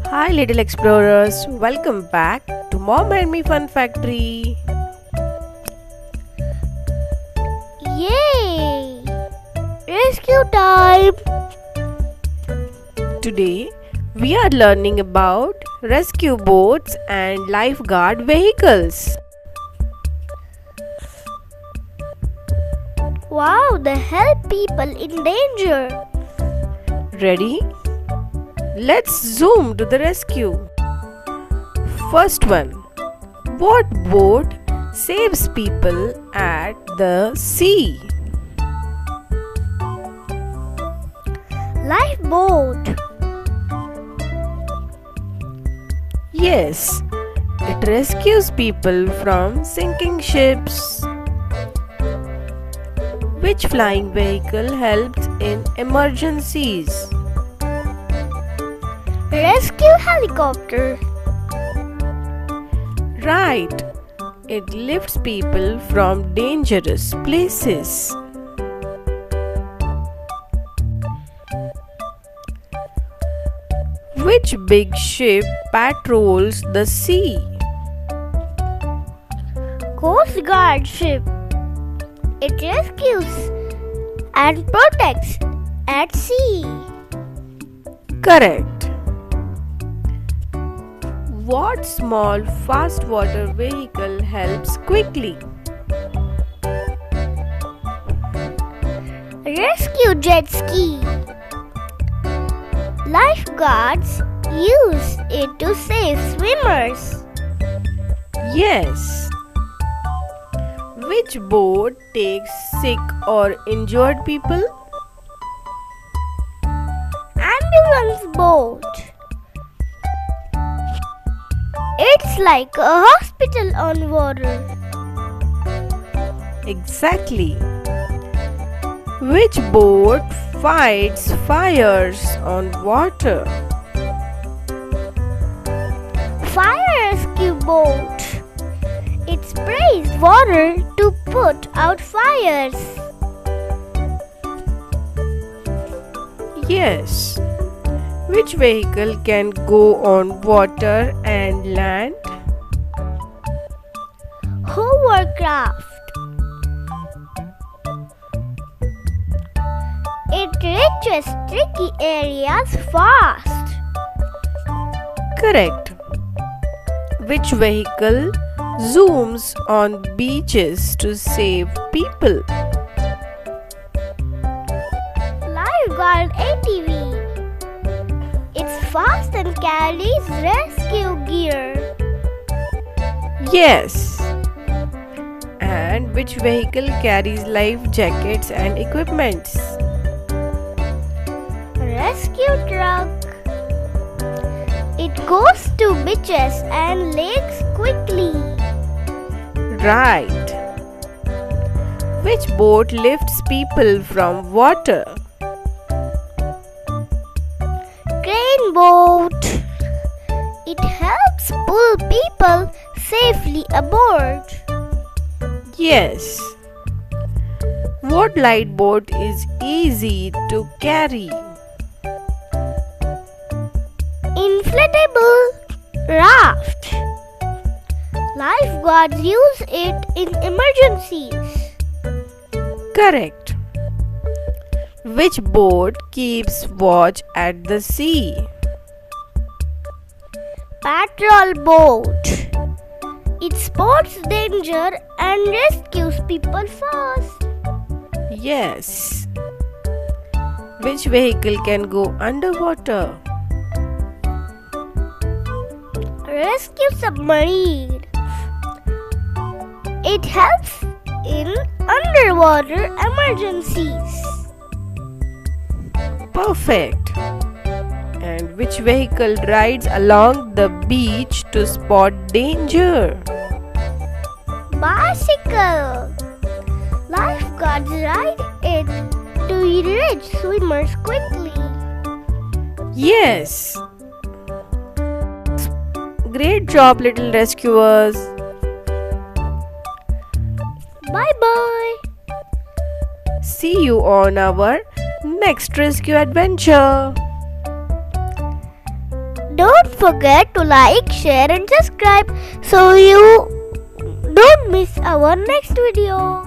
Hi little explorers, welcome back to Mom and Me Fun Factory. Yay! Rescue time! Today we are learning about rescue boats and lifeguard vehicles. Wow, they help people in danger. Ready? Let's zoom to the rescue. First one. What boat saves people at the sea? Lifeboat. Yes, it rescues people from sinking ships. Which flying vehicle helps in emergencies? Rescue helicopter. Right, it lifts people from dangerous places. Which big ship patrols the sea? Coast Guard ship. It rescues and protects at sea. Correct. What small fast water vehicle helps quickly? Rescue jet ski. Lifeguards use it to save swimmers. Yes. Which boat takes sick or injured people? Ambulance boat. It's like a hospital on water. Exactly. Which boat fights fires on water? Fire rescue boat. It sprays water to put out fires. Yes. Which vehicle can go on water and land? Hovercraft. It reaches tricky areas fast. Correct. Which vehicle zooms on beaches to save people? Lifeguard ATV. It's fast and carries rescue gear. Yes. And which vehicle carries life jackets and equipments? Rescue truck. It goes to beaches and lakes quickly. Right. Which boat lifts people from water? Crane boat. It helps pull people safely aboard. Yes. What light boat is easy to carry? Inflatable raft. Lifeguards use it in emergencies. Correct. Which boat keeps watch at the sea? Patrol boat. It spots danger and rescues people fast. Yes. Which vehicle can go underwater? Rescue submarine. It helps in underwater emergencies. Perfect. And which vehicle rides along the beach to spot danger? Bicycle. Lifeguards ride it to reach swimmers quickly. Yes. Great job, little rescuers. Bye bye. See you on our next rescue adventure. don't forget to like, share and subscribe so you don't miss our next video.